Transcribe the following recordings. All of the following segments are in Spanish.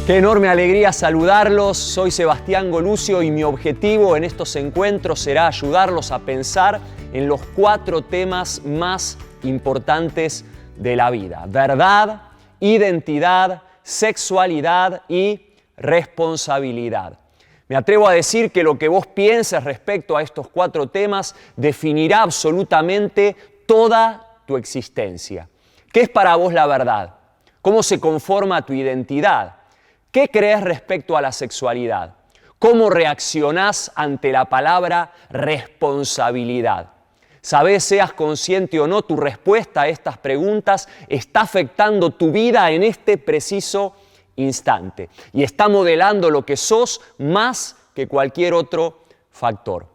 Qué enorme alegría saludarlos. Soy Sebastián Golucio y mi objetivo en estos encuentros será ayudarlos a pensar en los 4 temas más importantes de la vida: verdad, identidad, sexualidad y responsabilidad. Me atrevo a decir que lo que vos pienses respecto a estos 4 temas definirá absolutamente toda tu existencia. ¿Qué es para vos la verdad? ¿Cómo se conforma tu identidad? ¿Qué crees respecto a la sexualidad? ¿Cómo reaccionás ante la palabra responsabilidad? ¿Sabés, seas consciente o no, tu respuesta a estas preguntas está afectando tu vida en este preciso instante y está modelando lo que sos más que cualquier otro factor?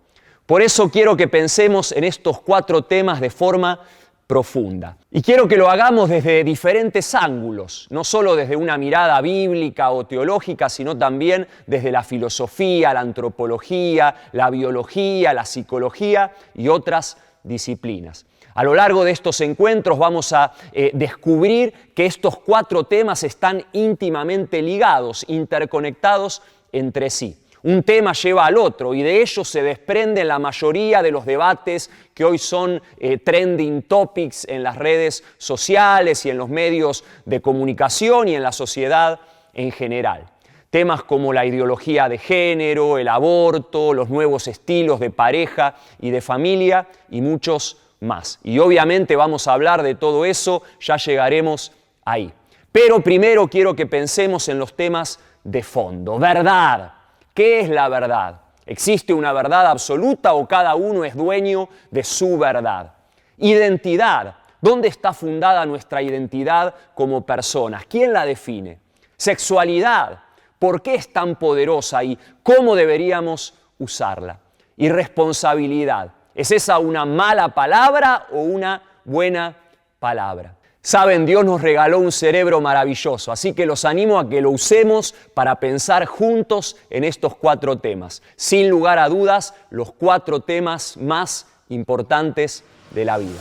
Por eso quiero que pensemos en estos 4 temas de forma profunda. Y quiero que lo hagamos desde diferentes ángulos, no solo desde una mirada bíblica o teológica, sino también desde la filosofía, la antropología, la biología, la psicología y otras disciplinas. A lo largo de estos encuentros vamos a descubrir que estos 4 temas están íntimamente ligados, interconectados entre sí. Un tema lleva al otro y de ellos se desprenden la mayoría de los debates que hoy son trending topics en las redes sociales y en los medios de comunicación y en la sociedad en general. Temas como la ideología de género, el aborto, los nuevos estilos de pareja y de familia y muchos más. Y obviamente vamos a hablar de todo eso, ya llegaremos ahí. Pero primero quiero que pensemos en los temas de fondo. Verdad. ¿Qué es la verdad? ¿Existe una verdad absoluta o cada uno es dueño de su verdad? Identidad. ¿Dónde está fundada nuestra identidad como personas? ¿Quién la define? Sexualidad. ¿Por qué es tan poderosa y cómo deberíamos usarla? Y responsabilidad. ¿Es esa una mala palabra o una buena palabra? Saben, Dios nos regaló un cerebro maravilloso, así que los animo a que lo usemos para pensar juntos en estos 4 temas. Sin lugar a dudas, los 4 temas más importantes de la vida.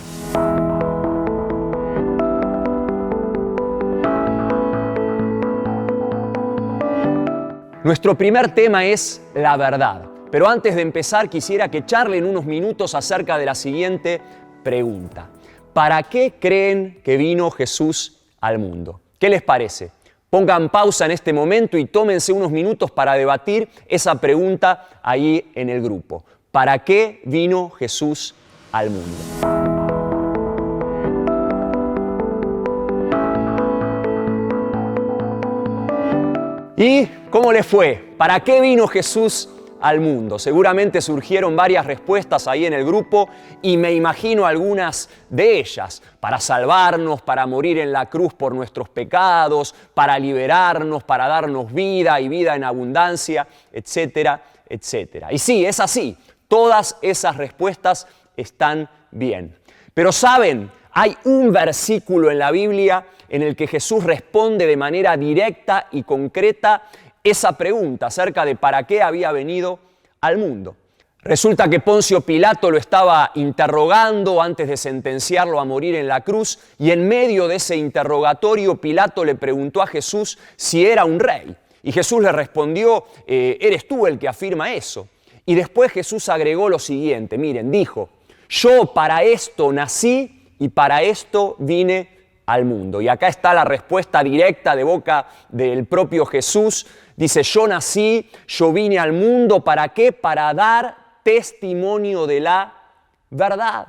Nuestro primer tema es la verdad. Pero antes de empezar, quisiera que charlen unos minutos acerca de la siguiente pregunta. ¿Para qué creen que vino Jesús al mundo? ¿Qué les parece? Pongan pausa en este momento y tómense unos minutos para debatir esa pregunta ahí en el grupo. ¿Para qué vino Jesús al mundo? ¿Y cómo les fue? ¿Para qué vino Jesús al mundo? Seguramente surgieron varias respuestas ahí en el grupo y me imagino algunas de ellas: para salvarnos, para morir en la cruz por nuestros pecados, para liberarnos, para darnos vida y vida en abundancia, etcétera, etcétera. Y sí, es así, todas esas respuestas están bien. Pero ¿saben? Hay un versículo en la Biblia en el que Jesús responde de manera directa y concreta esa pregunta acerca de para qué había venido al mundo. Resulta que Poncio Pilato lo estaba interrogando antes de sentenciarlo a morir en la cruz y en medio de ese interrogatorio Pilato le preguntó a Jesús si era un rey. Y Jesús le respondió, eres tú el que afirma eso. Y después Jesús agregó lo siguiente, miren, dijo, yo para esto nací y para esto vine al mundo. Y acá está la respuesta directa de boca del propio Jesús. Dice, yo nací, yo vine al mundo, ¿para qué? Para dar testimonio de la verdad.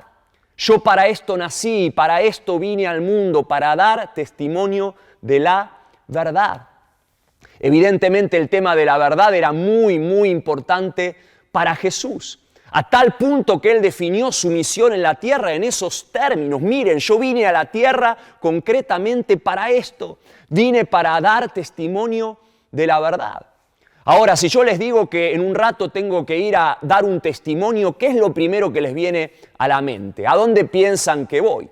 Yo para esto nací, para esto vine al mundo, para dar testimonio de la verdad. Evidentemente el tema de la verdad era muy, muy importante para Jesús. A tal punto que Él definió su misión en la tierra en esos términos. Miren, yo vine a la tierra concretamente para esto. Vine para dar testimonio de la verdad. Ahora, si yo les digo que en un rato tengo que ir a dar un testimonio, ¿qué es lo primero que les viene a la mente? ¿A dónde piensan que voy?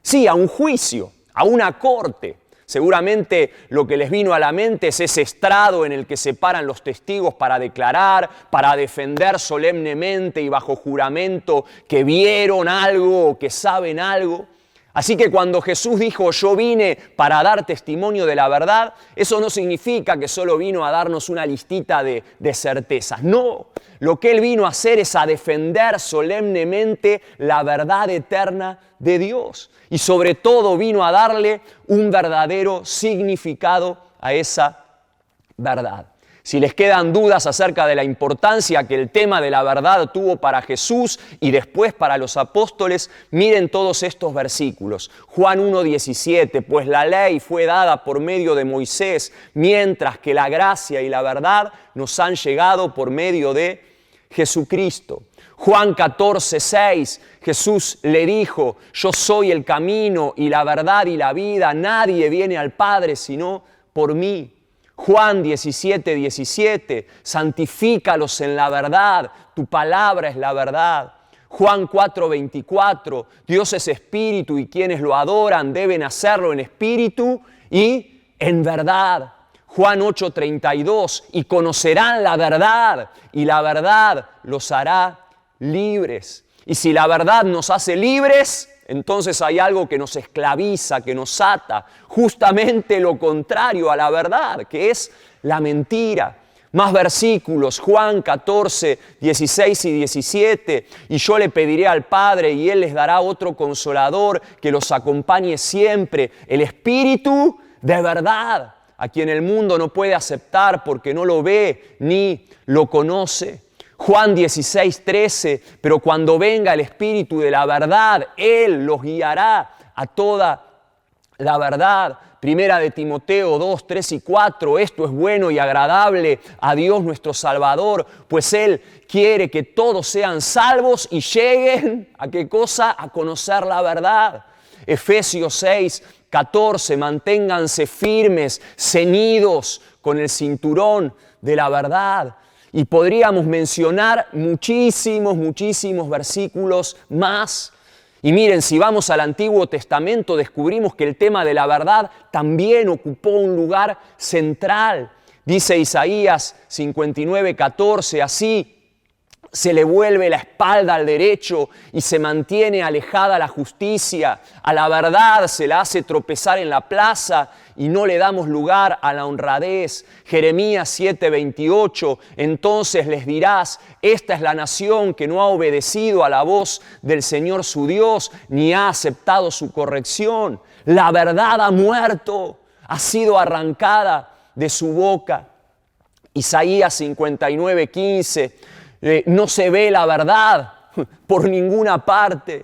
Sí, a un juicio, a una corte. Seguramente lo que les vino a la mente es ese estrado en el que se paran los testigos para declarar, para defender solemnemente y bajo juramento que vieron algo o que saben algo. Así que cuando Jesús dijo, yo vine para dar testimonio de la verdad, eso no significa que solo vino a darnos una listita de certezas. No, lo que Él vino a hacer es a defender solemnemente la verdad eterna de Dios. Y sobre todo vino a darle un verdadero significado a esa verdad. Si les quedan dudas acerca de la importancia que el tema de la verdad tuvo para Jesús y después para los apóstoles, miren todos estos versículos. Juan 1:17, pues la ley fue dada por medio de Moisés, mientras que la gracia y la verdad nos han llegado por medio de Jesucristo. Juan 14:6, Jesús le dijo, yo soy el camino y la verdad y la vida, nadie viene al Padre sino por mí. Juan 17:17, santifícalos en la verdad, tu palabra es la verdad. Juan 4:24, Dios es espíritu y quienes lo adoran deben hacerlo en espíritu y en verdad. Juan 8:32, y conocerán la verdad y la verdad los hará libres. Y si la verdad nos hace libres, entonces hay algo que nos esclaviza, que nos ata, justamente lo contrario a la verdad, que es la mentira. Más versículos, Juan 14:16 y 17, y yo le pediré al Padre y Él les dará otro consolador que los acompañe siempre, el Espíritu de verdad, a quien el mundo no puede aceptar porque no lo ve ni lo conoce. Juan 16:13, pero cuando venga el Espíritu de la verdad, Él los guiará a toda la verdad. Primera de Timoteo 2:3 y 4, esto es bueno y agradable a Dios nuestro Salvador, pues Él quiere que todos sean salvos y lleguen, ¿a qué cosa? A conocer la verdad. Efesios 6:14, manténganse firmes, ceñidos con el cinturón de la verdad. Y podríamos mencionar muchísimos versículos más. Y miren, si vamos al Antiguo Testamento, descubrimos que el tema de la verdad también ocupó un lugar central. Dice Isaías 59:14, así se le vuelve la espalda al derecho y se mantiene alejada la justicia. A la verdad se la hace tropezar en la plaza y no le damos lugar a la honradez. Jeremías 7:28, entonces les dirás, esta es la nación que no ha obedecido a la voz del Señor su Dios, ni ha aceptado su corrección. La verdad ha muerto, ha sido arrancada de su boca. Isaías 59:15, no se ve la verdad por ninguna parte.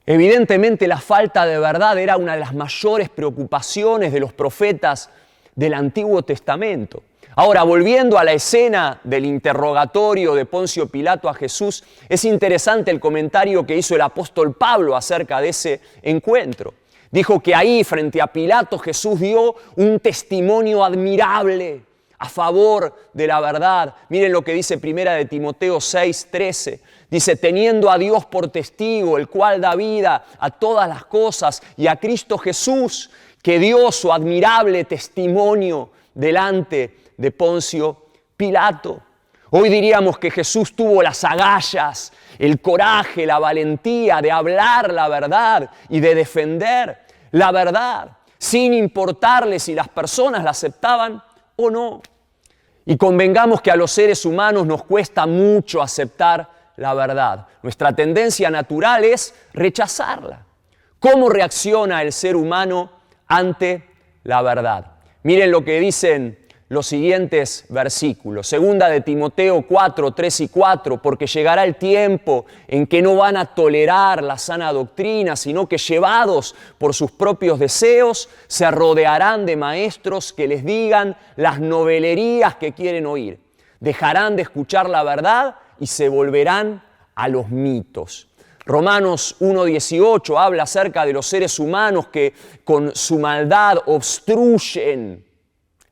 Evidentemente la falta de verdad era una de las mayores preocupaciones de los profetas del Antiguo Testamento. Ahora, volviendo a la escena del interrogatorio de Poncio Pilato a Jesús, es interesante el comentario que hizo el apóstol Pablo acerca de ese encuentro. Dijo que ahí, frente a Pilato, Jesús dio un testimonio admirable a favor de la verdad. Miren lo que dice Primera de Timoteo 6:13. Dice, teniendo a Dios por testigo, el cual da vida a todas las cosas, y a Cristo Jesús, que dio su admirable testimonio delante de Poncio Pilato. Hoy diríamos que Jesús tuvo las agallas, el coraje, la valentía de hablar la verdad y de defender la verdad, sin importarle si las personas la aceptaban o no. Y convengamos que a los seres humanos nos cuesta mucho aceptar la verdad. Nuestra tendencia natural es rechazarla. ¿Cómo reacciona el ser humano ante la verdad? Miren lo que dicen los siguientes versículos. Segunda de Timoteo 4:3 y 4, porque llegará el tiempo en que no van a tolerar la sana doctrina, sino que llevados por sus propios deseos, se rodearán de maestros que les digan las novelerías que quieren oír. Dejarán de escuchar la verdad y se volverán a los mitos. Romanos 1:18 habla acerca de los seres humanos que con su maldad obstruyen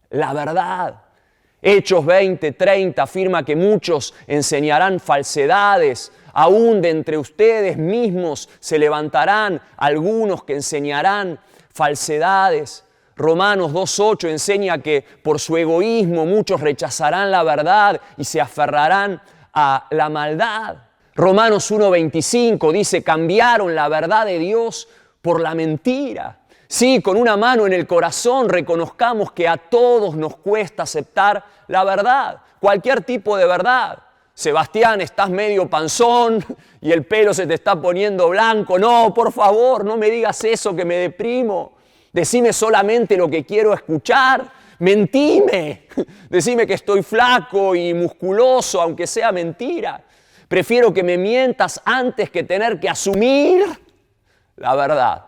la verdad. Hechos 20:30 afirma que muchos enseñarán falsedades, aún de entre ustedes mismos se levantarán algunos que enseñarán falsedades. Romanos 2:8 enseña que por su egoísmo muchos rechazarán la verdad y se aferrarán a la maldad. Romanos 1:25 dice, cambiaron la verdad de Dios por la mentira. Sí, con una mano en el corazón reconozcamos que a todos nos cuesta aceptar la verdad, cualquier tipo de verdad. Sebastián, estás medio panzón y el pelo se te está poniendo blanco. No, por favor, no me digas eso que me deprimo. Decime solamente lo que quiero escuchar. Mentime. Decime que estoy flaco y musculoso, aunque sea mentira. Prefiero que me mientas antes que tener que asumir la verdad.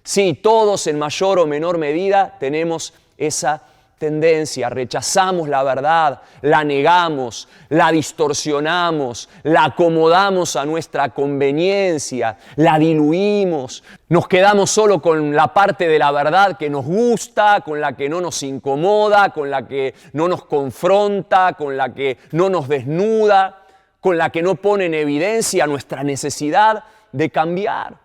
Sí, todos en mayor o menor medida tenemos esa tendencia, rechazamos la verdad, la negamos, la distorsionamos, la acomodamos a nuestra conveniencia, la diluimos, nos quedamos solo con la parte de la verdad que nos gusta, con la que no nos incomoda, con la que no nos confronta, con la que no nos desnuda, con la que no pone en evidencia nuestra necesidad de cambiar.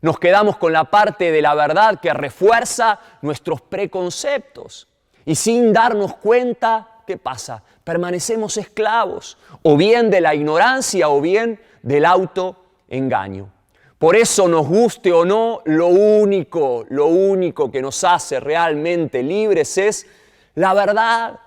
Nos quedamos con la parte de la verdad que refuerza nuestros preconceptos. Y sin darnos cuenta, ¿qué pasa? Permanecemos esclavos, o bien de la ignorancia o bien del autoengaño. Por eso, nos guste o no, lo único que nos hace realmente libres es la verdad.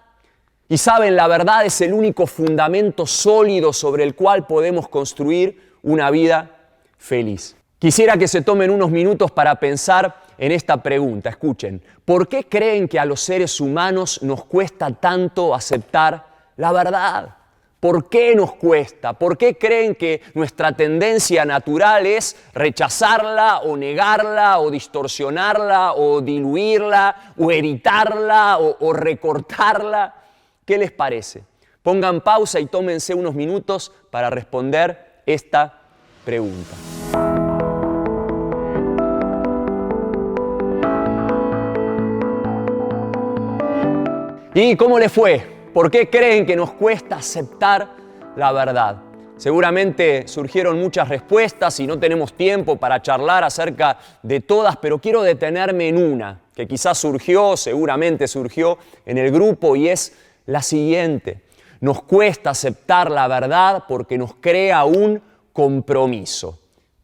Y saben, la verdad es el único fundamento sólido sobre el cual podemos construir una vida feliz. Quisiera que se tomen unos minutos para pensar en esta pregunta. Escuchen, ¿por qué creen que a los seres humanos nos cuesta tanto aceptar la verdad? ¿Por qué nos cuesta? ¿Por qué creen que nuestra tendencia natural es rechazarla o negarla o distorsionarla o diluirla o editarla o recortarla? ¿Qué les parece? Pongan pausa y tómense unos minutos para responder esta pregunta. ¿Y cómo le fue? ¿Por qué creen que nos cuesta aceptar la verdad? Seguramente surgieron muchas respuestas y no tenemos tiempo para charlar acerca de todas, pero quiero detenerme en una que quizás seguramente surgió en el grupo, y es la siguiente. Nos cuesta aceptar la verdad porque nos crea un compromiso.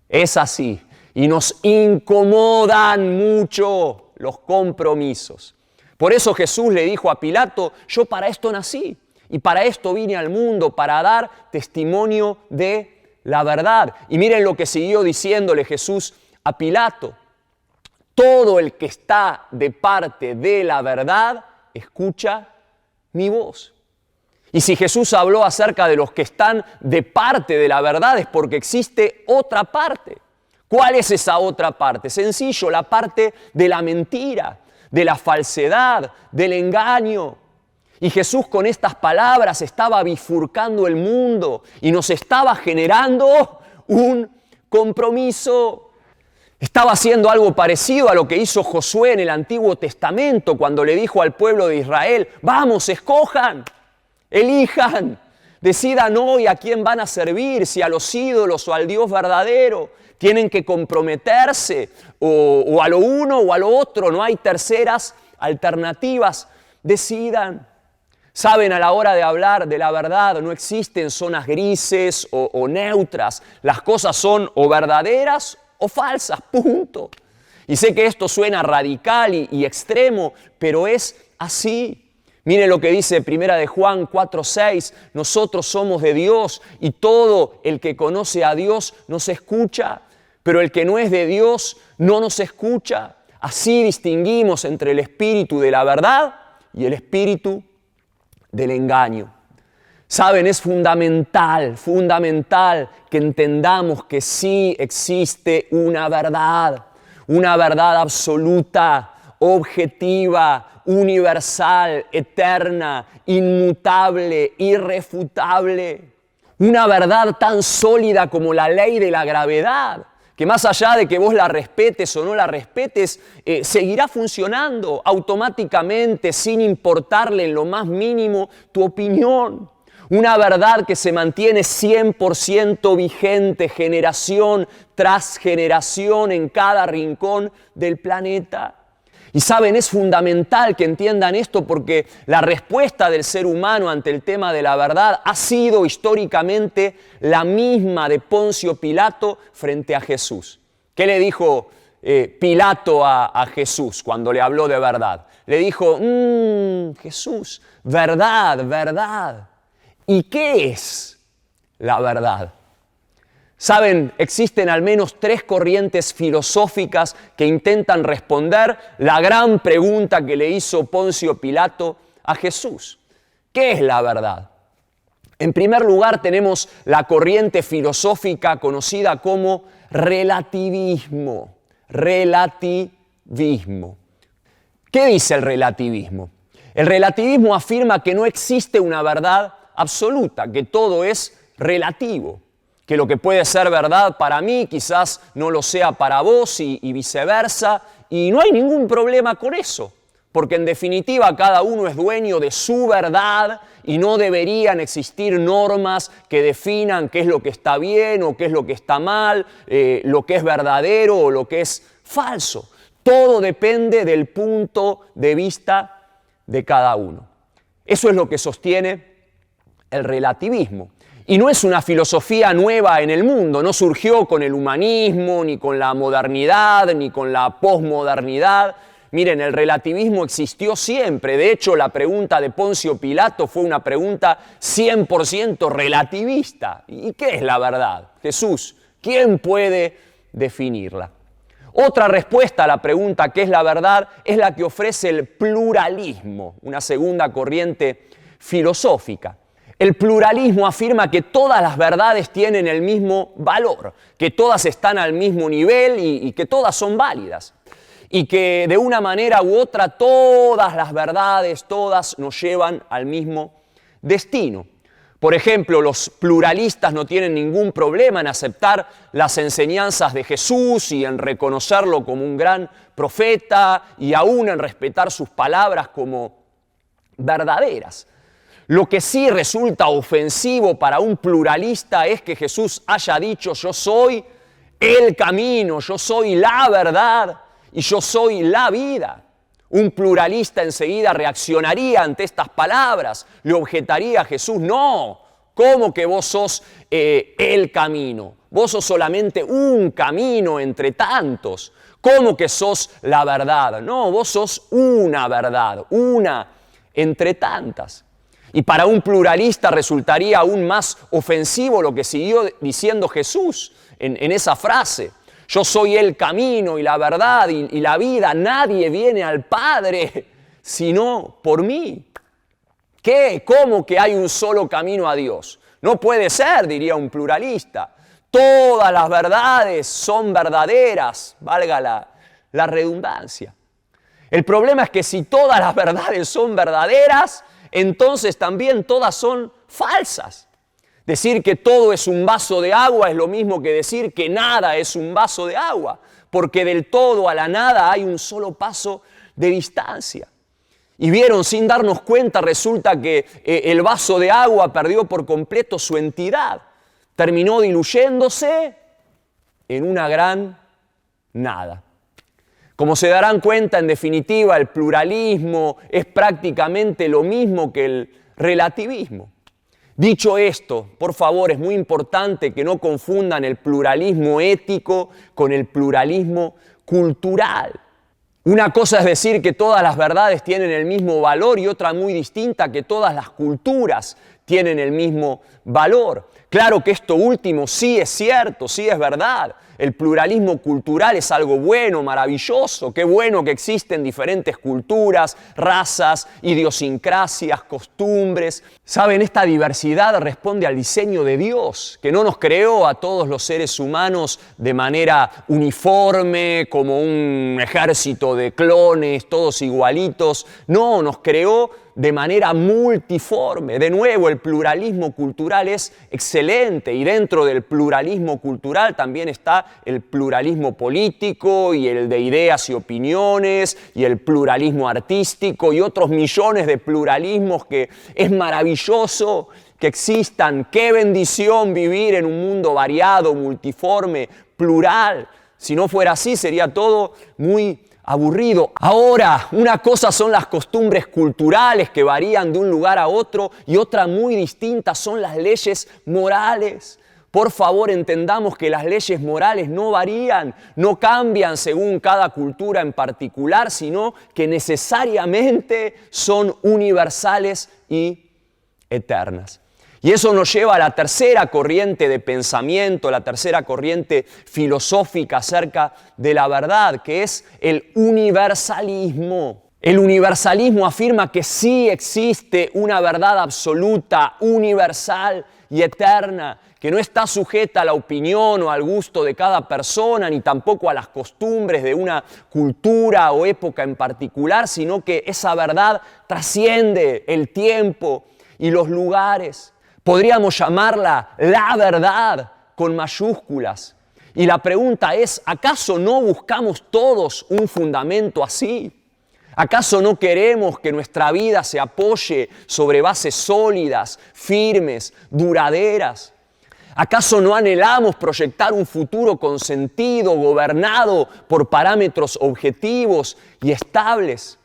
Es así. Y nos incomodan mucho los compromisos. Por eso Jesús le dijo a Pilato: yo para esto nací y para esto vine al mundo, para dar testimonio de la verdad. Y miren lo que siguió diciéndole Jesús a Pilato: todo el que está de parte de la verdad, escucha mi voz. Y si Jesús habló acerca de los que están de parte de la verdad, es porque existe otra parte. ¿Cuál es esa otra parte? Sencillo, la parte de la mentira, de la falsedad, del engaño. Y Jesús con estas palabras estaba bifurcando el mundo y nos estaba generando un compromiso. Estaba haciendo algo parecido a lo que hizo Josué en el Antiguo Testamento cuando le dijo al pueblo de Israel: vamos, escojan, elijan, decidan hoy a quién van a servir, si a los ídolos o al Dios verdadero. Tienen que comprometerse o a lo uno o a lo otro, no hay terceras alternativas. Decidan. Saben, a la hora de hablar de la verdad no existen zonas grises o neutras. Las cosas son o verdaderas o falsas, punto. Y sé que esto suena radical y extremo, pero es así. Mire lo que dice 1 de Juan 4:6, nosotros somos de Dios y todo el que conoce a Dios nos escucha, pero el que no es de Dios no nos escucha. Así distinguimos entre el espíritu de la verdad y el espíritu del engaño. Saben, es fundamental que entendamos que sí existe una verdad absoluta, objetiva, universal, eterna, inmutable, irrefutable. Una verdad tan sólida como la ley de la gravedad, que más allá de que vos la respetes o no la respetes, seguirá funcionando automáticamente sin importarle en lo más mínimo tu opinión. Una verdad que se mantiene 100% vigente, generación tras generación en cada rincón del planeta. Y saben, es fundamental que entiendan esto porque la respuesta del ser humano ante el tema de la verdad ha sido históricamente la misma de Poncio Pilato frente a Jesús. ¿Qué le dijo Pilato a Jesús cuando le habló de verdad? Le dijo, Jesús, verdad, verdad. ¿Y qué es la verdad? Saben, existen al menos 3 corrientes filosóficas que intentan responder la gran pregunta que le hizo Poncio Pilato a Jesús. ¿Qué es la verdad? En primer lugar tenemos la corriente filosófica conocida como relativismo. Relativismo. ¿Qué dice el relativismo? El relativismo afirma que no existe una verdad absoluta, que todo es relativo, que lo que puede ser verdad para mí quizás no lo sea para vos y viceversa, y no hay ningún problema con eso, porque en definitiva cada uno es dueño de su verdad y no deberían existir normas que definan qué es lo que está bien o qué es lo que está mal, lo que es verdadero o lo que es falso. Todo depende del punto de vista de cada uno. Eso es lo que sostiene el relativismo. Y no es una filosofía nueva en el mundo, no surgió con el humanismo, ni con la modernidad, ni con la posmodernidad. Miren, el relativismo existió siempre. De hecho, la pregunta de Poncio Pilato fue una pregunta 100% relativista. ¿Y qué es la verdad? Jesús, ¿quién puede definirla? Otra respuesta a la pregunta ¿qué es la verdad? Es la que ofrece el pluralismo, una segunda corriente filosófica. El pluralismo afirma que todas las verdades tienen el mismo valor, que todas están al mismo nivel y que todas son válidas. Y que de una manera u otra todas las verdades, todas nos llevan al mismo destino. Por ejemplo, los pluralistas no tienen ningún problema en aceptar las enseñanzas de Jesús y en reconocerlo como un gran profeta y aún en respetar sus palabras como verdaderas. Lo que sí resulta ofensivo para un pluralista es que Jesús haya dicho yo soy el camino, yo soy la verdad y yo soy la vida. Un pluralista enseguida reaccionaría ante estas palabras, le objetaría a Jesús, no, ¿cómo que vos sos el camino? Vos sos solamente un camino entre tantos. ¿Cómo que sos la verdad? No, vos sos una verdad, una entre tantas. Y para un pluralista resultaría aún más ofensivo lo que siguió diciendo Jesús en esa frase. Yo soy el camino y la verdad y la vida. Nadie viene al Padre sino por mí. ¿Qué? ¿Cómo que hay un solo camino a Dios? No puede ser, diría un pluralista. Todas las verdades son verdaderas, valga la redundancia. El problema es que si todas las verdades son verdaderas, entonces también todas son falsas. Decir que todo es un vaso de agua es lo mismo que decir que nada es un vaso de agua, porque del todo a la nada hay un solo paso de distancia. Y vieron, sin darnos cuenta, resulta que el vaso de agua perdió por completo su entidad. Terminó diluyéndose en una gran nada. Como se darán cuenta, en definitiva, el pluralismo es prácticamente lo mismo que el relativismo. Dicho esto, por favor, es muy importante que no confundan el pluralismo ético con el pluralismo cultural. Una cosa es decir que todas las verdades tienen el mismo valor y otra muy distinta que todas las culturas tienen el mismo valor. Claro que esto último sí es cierto, sí es verdad. El pluralismo cultural es algo bueno, maravilloso. Qué bueno que existen diferentes culturas, razas, idiosincrasias, costumbres. Saben, esta diversidad responde al diseño de Dios, que no nos creó a todos los seres humanos de manera uniforme, como un ejército de clones, todos igualitos. No, nos creó de manera multiforme. De nuevo, el pluralismo cultural es excelente y dentro del pluralismo cultural también está el pluralismo político y el de ideas y opiniones y el pluralismo artístico y otros millones de pluralismos que es maravilloso que existan. Qué bendición vivir en un mundo variado, multiforme, plural. Si no fuera así, sería todo muy aburrido. Ahora, una cosa son las costumbres culturales que varían de un lugar a otro y otra muy distinta son las leyes morales. por favor entendamos que las leyes morales no varían, no cambian según cada cultura en particular, sino que necesariamente son universales y eternas. Y eso nos lleva a la tercera corriente de pensamiento, la tercera corriente filosófica acerca de la verdad, que es el universalismo. El universalismo afirma que sí existe una verdad absoluta, universal y eterna, que no está sujeta a la opinión o al gusto de cada persona, ni tampoco a las costumbres de una cultura o época en particular, sino que esa verdad trasciende el tiempo y los lugares. Podríamos llamarla la verdad con mayúsculas. Y la pregunta es, ¿acaso no buscamos todos un fundamento así? ¿Acaso no queremos que nuestra vida se apoye sobre bases sólidas, firmes, duraderas? ¿Acaso no anhelamos proyectar un futuro con sentido, gobernado por parámetros objetivos y estables?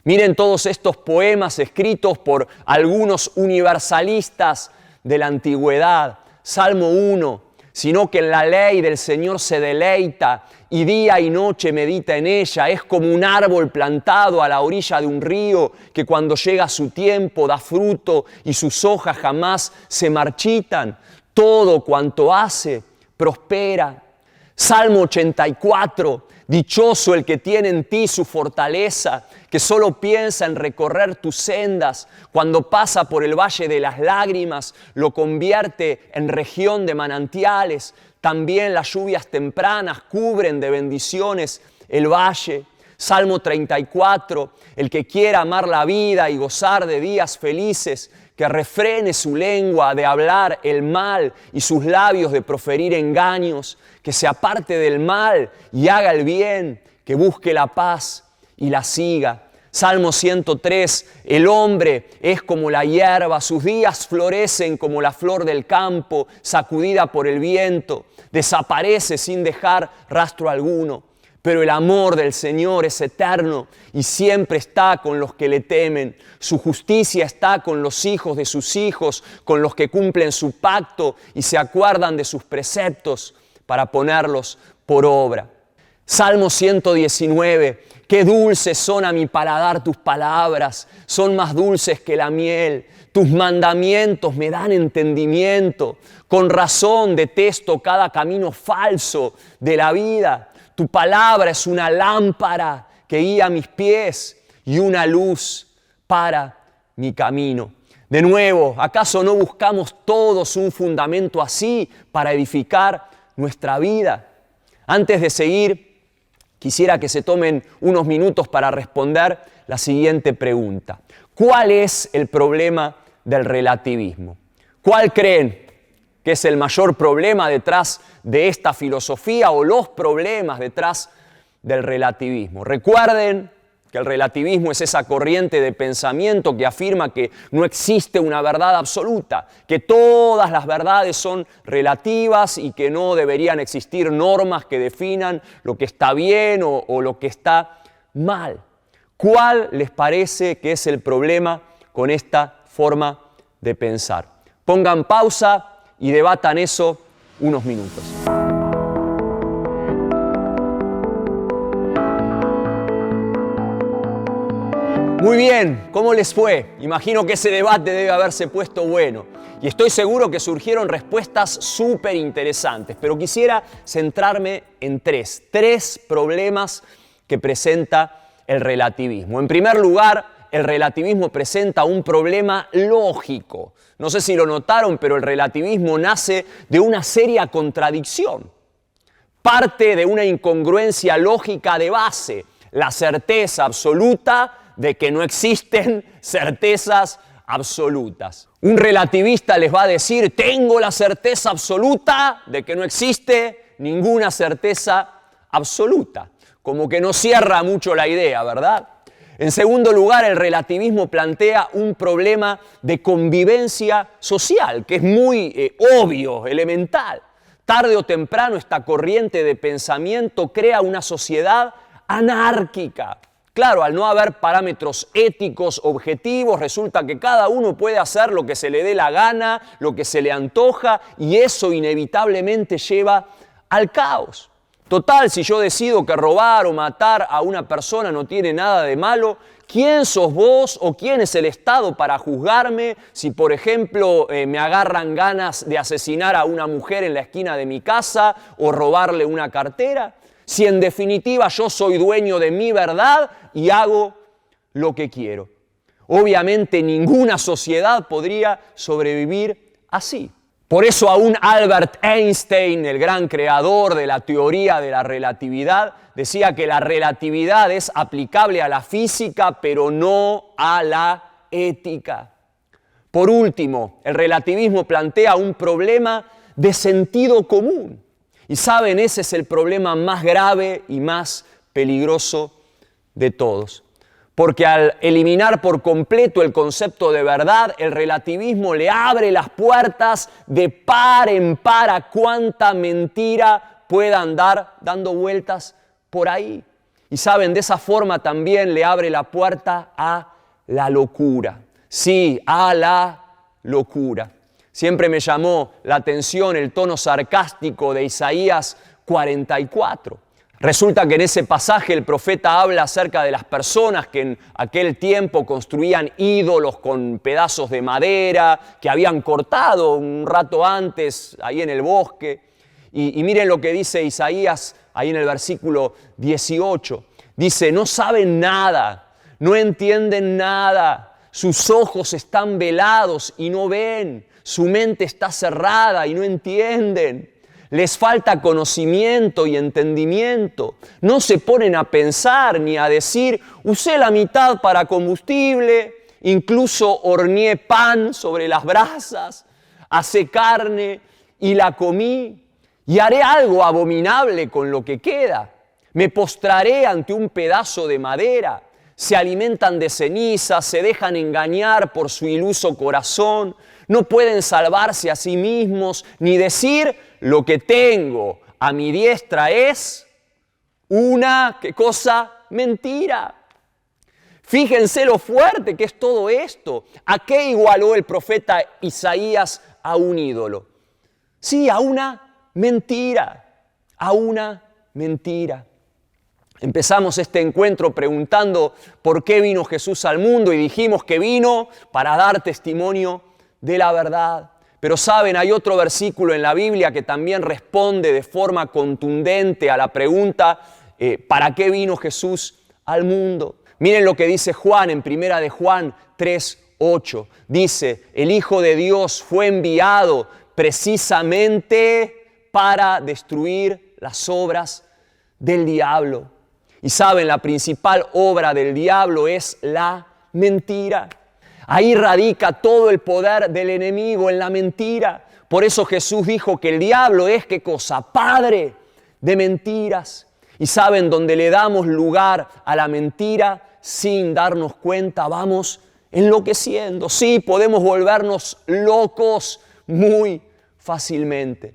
Miren todos estos poemas escritos por algunos universalistas de la antigüedad. Salmo 1, sino que en la ley del Señor se deleita y día y noche medita en ella. Es como un árbol plantado a la orilla de un río que cuando llega su tiempo da fruto y sus hojas jamás se marchitan. Todo cuanto hace prospera. Salmo 84, dichoso el que tiene en ti su fortaleza, que solo piensa en recorrer tus sendas. Cuando pasa por el valle de las lágrimas, lo convierte en región de manantiales. También las lluvias tempranas cubren de bendiciones el valle. Salmo 34, el que quiera amar la vida y gozar de días felices, que refrene su lengua de hablar el mal y sus labios de proferir engaños, que se aparte del mal y haga el bien, que busque la paz y la siga. Salmo 103, el hombre es como la hierba, sus días florecen como la flor del campo, sacudida por el viento, desaparece sin dejar rastro alguno. Pero el amor del Señor es eterno y siempre está con los que le temen. Su justicia está con los hijos de sus hijos, con los que cumplen su pacto y se acuerdan de sus preceptos para ponerlos por obra. Salmo 119, qué dulces son a mi paladar tus palabras, son más dulces que la miel. Tus mandamientos me dan entendimiento. Con razón detesto cada camino falso de la vida. Tu palabra es una lámpara que guía mis pies y una luz para mi camino. De nuevo, ¿acaso no buscamos todos un fundamento así para edificar nuestra vida? Antes de seguir, quisiera que se tomen unos minutos para responder la siguiente pregunta. ¿Cuál es el problema del relativismo? ¿Cuál creen que es el mayor problema detrás de esta filosofía o los problemas detrás del relativismo? Recuerden que el relativismo es esa corriente de pensamiento que afirma que no existe una verdad absoluta, que todas las verdades son relativas y que no deberían existir normas que definan lo que está bien o lo que está mal. ¿Cuál les parece que es el problema con esta forma de pensar? Pongan pausa y debatan eso unos minutos. Muy bien, ¿cómo les fue? Imagino que ese debate debe haberse puesto bueno. Y estoy seguro que surgieron respuestas súper interesantes, pero quisiera centrarme en tres problemas que presenta el relativismo. En primer lugar, el relativismo presenta un problema lógico. No sé si lo notaron, pero el relativismo nace de una seria contradicción. Parte de una incongruencia lógica de base, la certeza absoluta de que no existen certezas absolutas. Un relativista les va a decir, tengo la certeza absoluta de que no existe ninguna certeza absoluta. Como que no cierra mucho la idea, ¿verdad? En segundo lugar, el relativismo plantea un problema de convivencia social, que es muy obvio, elemental. Tarde o temprano, esta corriente de pensamiento crea una sociedad anárquica, Claro, al no haber parámetros éticos, objetivos, resulta que cada uno puede hacer lo que se le dé la gana, lo que se le antoja, y eso inevitablemente lleva al caos. Total, si yo decido que robar o matar a una persona no tiene nada de malo, ¿quién sos vos o quién es el Estado para juzgarme si, por ejemplo, me agarran ganas de asesinar a una mujer en la esquina de mi casa o robarle una cartera? Si en definitiva yo soy dueño de mi verdad y hago lo que quiero. Obviamente ninguna sociedad podría sobrevivir así. Por eso aún Albert Einstein, el gran creador de la teoría de la relatividad, decía que la relatividad es aplicable a la física, pero no a la ética. Por último, el relativismo plantea un problema de sentido común. Y saben, ese es el problema más grave y más peligroso de todos. Porque al eliminar por completo el concepto de verdad, el relativismo le abre las puertas de par en par a cuánta mentira pueda andar dando vueltas por ahí. Y saben, de esa forma también le abre la puerta a la locura. Sí, a la locura. Siempre me llamó la atención el tono sarcástico de Isaías 44. Resulta que en ese pasaje el profeta habla acerca de las personas que en aquel tiempo construían ídolos con pedazos de madera que habían cortado un rato antes ahí en el bosque. Y miren lo que dice Isaías ahí en el versículo 18. Dice, no saben nada, no entienden nada, sus ojos están velados y no ven. Su mente está cerrada y no entienden. Les falta conocimiento y entendimiento. No se ponen a pensar ni a decir, usé la mitad para combustible, incluso horneé pan sobre las brasas, asé carne y la comí, y haré algo abominable con lo que queda. Me postraré ante un pedazo de madera. Se alimentan de ceniza, se dejan engañar por su iluso corazón. No pueden salvarse a sí mismos, ni decir lo que tengo a mi diestra es una, ¿qué cosa? Mentira. Fíjense lo fuerte que es todo esto. ¿A qué igualó el profeta Isaías a un ídolo? Sí, a una mentira, a una mentira. Empezamos este encuentro preguntando por qué vino Jesús al mundo y dijimos que vino para dar testimonio de la verdad. Pero saben, hay otro versículo en la Biblia que también responde de forma contundente a la pregunta ¿para qué vino Jesús al mundo? Miren lo que dice Juan en 1 de Juan 3:8. Dice, el Hijo de Dios fue enviado precisamente para destruir las obras del diablo. Y saben, la principal obra del diablo es la mentira. Ahí radica todo el poder del enemigo, en la mentira. Por eso Jesús dijo que el diablo es, ¿qué cosa? Padre de mentiras. Y saben, donde le damos lugar a la mentira sin darnos cuenta, vamos enloqueciendo. Sí, podemos volvernos locos muy fácilmente.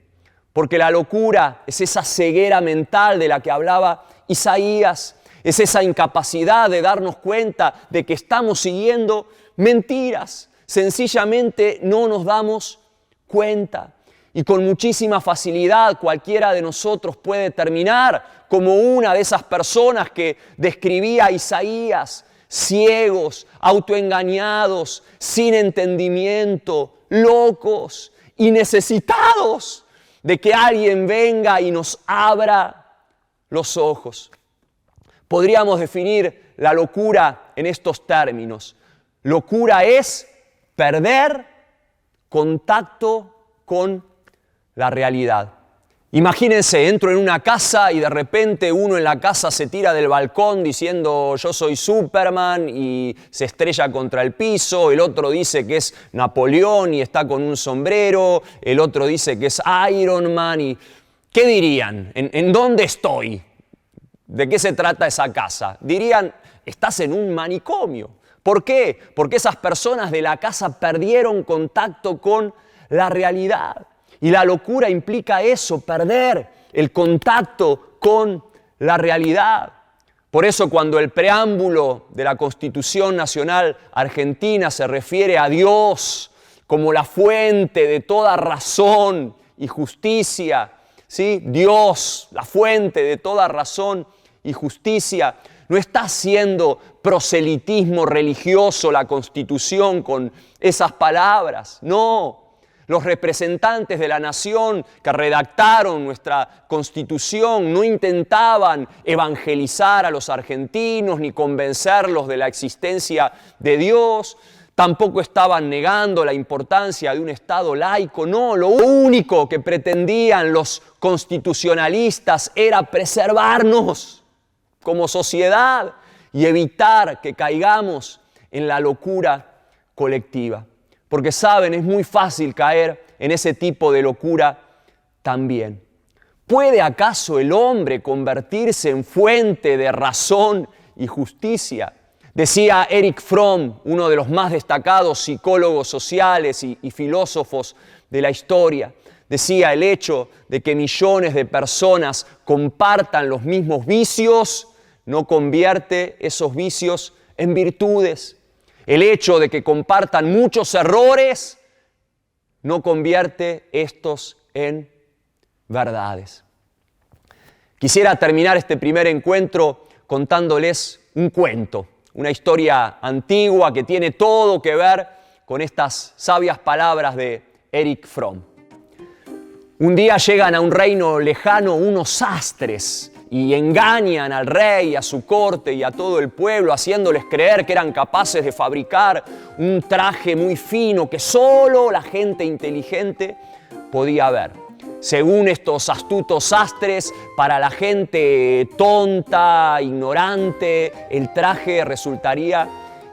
Porque la locura es esa ceguera mental de la que hablaba Isaías. Es esa incapacidad de darnos cuenta de que estamos siguiendo mentiras. Sencillamente no nos damos cuenta. Y con muchísima facilidad cualquiera de nosotros puede terminar como una de esas personas que describía Isaías, ciegos, autoengañados, sin entendimiento, locos y necesitados de que alguien venga y nos abra los ojos. Podríamos definir la locura en estos términos. Locura es perder contacto con la realidad. Imagínense, entro en una casa y de repente uno en la casa se tira del balcón diciendo yo soy Superman y se estrella contra el piso, el otro dice que es Napoleón y está con un sombrero, el otro dice que es Iron Man y ¿qué dirían? ¿En dónde estoy? ¿De qué se trata esa casa? Dirían, estás en un manicomio. ¿Por qué? Porque esas personas de la casa perdieron contacto con la realidad. Y la locura implica eso, perder el contacto con la realidad. Por eso cuando el preámbulo de la Constitución Nacional Argentina se refiere a Dios como la fuente de toda razón y justicia, ¿sí? Dios, la fuente de toda razón y justicia, no está haciendo proselitismo religioso la Constitución con esas palabras, no. Los representantes de la nación que redactaron nuestra Constitución no intentaban evangelizar a los argentinos ni convencerlos de la existencia de Dios. Tampoco estaban negando la importancia de un Estado laico. No, lo único que pretendían los constitucionalistas era preservarnos como sociedad y evitar que caigamos en la locura colectiva. Porque saben, es muy fácil caer en ese tipo de locura también. ¿Puede acaso el hombre convertirse en fuente de razón y justicia? Decía Erich Fromm, uno de los más destacados psicólogos sociales y filósofos de la historia. Decía, el hecho de que millones de personas compartan los mismos vicios no convierte esos vicios en virtudes. El hecho de que compartan muchos errores no convierte estos en verdades. Quisiera terminar este primer encuentro contándoles un cuento, una historia antigua que tiene todo que ver con estas sabias palabras de Erich Fromm. Un día llegan a un reino lejano unos sastres y engañan al rey, a su corte y a todo el pueblo, haciéndoles creer que eran capaces de fabricar un traje muy fino que solo la gente inteligente podía ver. Según estos astutos sastres, para la gente tonta, ignorante, el traje resultaría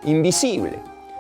invisible.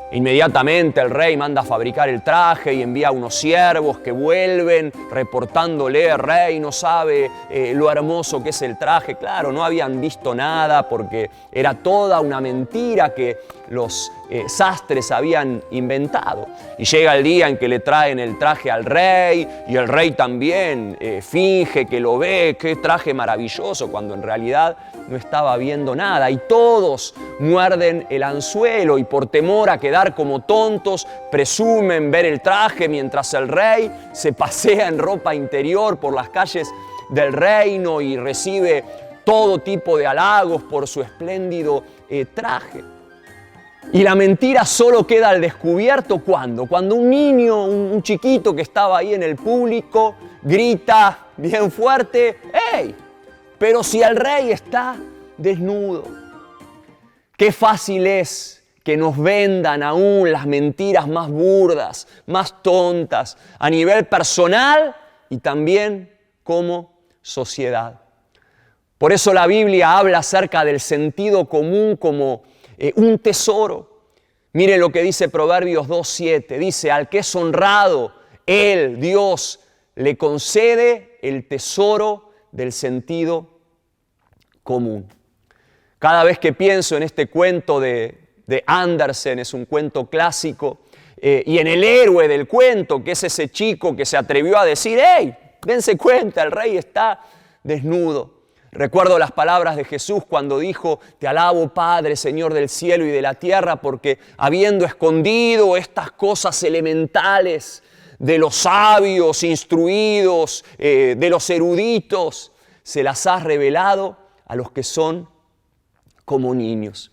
Inmediatamente el rey manda a fabricar el traje y envía a unos siervos que vuelven reportándole: rey, no sabe lo hermoso que es el traje. Claro, no habían visto nada porque era toda una mentira que los sastres habían inventado. Y llega el día en que le traen el traje al rey y el rey también finge que lo ve, qué traje maravilloso, cuando en realidad no estaba viendo nada. Y todos muerden el anzuelo y por temor a quedar como tontos presumen ver el traje mientras el rey se pasea en ropa interior por las calles del reino y recibe todo tipo de halagos por su espléndido traje. Y la mentira solo queda al descubierto ¿cuándo? Cuando un niño, un chiquito que estaba ahí en el público, grita bien fuerte: ¡Ey! Pero si el rey está desnudo. Qué fácil es que nos vendan aún las mentiras más burdas, más tontas, a nivel personal y también como sociedad. Por eso la Biblia habla acerca del sentido común como un tesoro. Mire lo que dice Proverbios 2:7. Dice: al que es honrado, Él, Dios, le concede el tesoro del sentido común. Cada vez que pienso en este cuento de Andersen, es un cuento clásico, y en el héroe del cuento, que es ese chico que se atrevió a decir: ¡Hey! Dense cuenta, el rey está desnudo. Recuerdo las palabras de Jesús cuando dijo: te alabo, Padre, Señor del cielo y de la tierra, porque habiendo escondido estas cosas elementales de los sabios, instruidos, de los eruditos, se las has revelado a los que son como niños.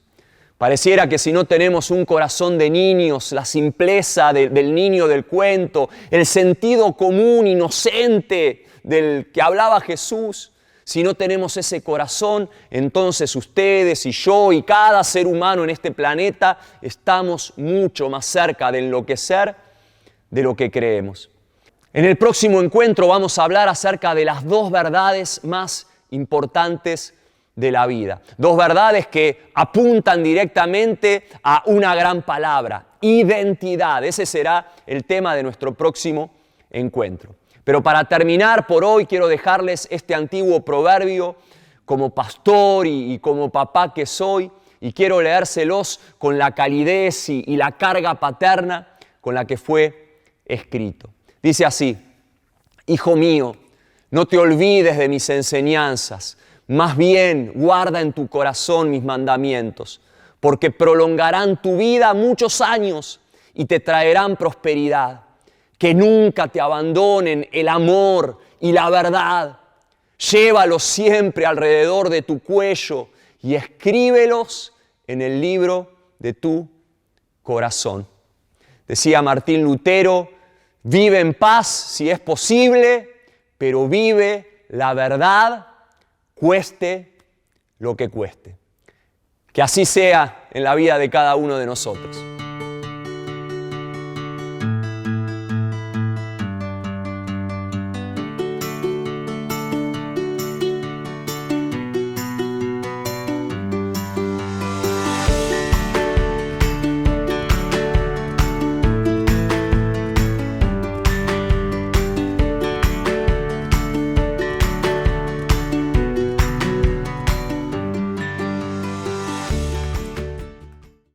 Pareciera que si no tenemos un corazón de niños, la simpleza del niño del cuento, el sentido común inocente del que hablaba Jesús, si no tenemos ese corazón, entonces ustedes y yo y cada ser humano en este planeta estamos mucho más cerca de enloquecer de lo que creemos. En el próximo encuentro vamos a hablar acerca de las dos verdades más importantes de la vida. Dos verdades que apuntan directamente a una gran palabra: identidad. Ese será el tema de nuestro próximo encuentro. Pero para terminar por hoy quiero dejarles este antiguo proverbio como pastor y como papá que soy, y quiero leérselos con la calidez y la carga paterna con la que fue escrito. Dice así: hijo mío, no te olvides de mis enseñanzas, Más bien, guarda en tu corazón mis mandamientos, porque prolongarán tu vida muchos años y te traerán prosperidad. Que nunca te abandonen el amor y la verdad. Llévalos siempre alrededor de tu cuello y escríbelos en el libro de tu corazón. Decía Martín Lutero, vive en paz si es posible, pero vive la verdad, cueste lo que cueste. Que así sea en la vida de cada uno de nosotros.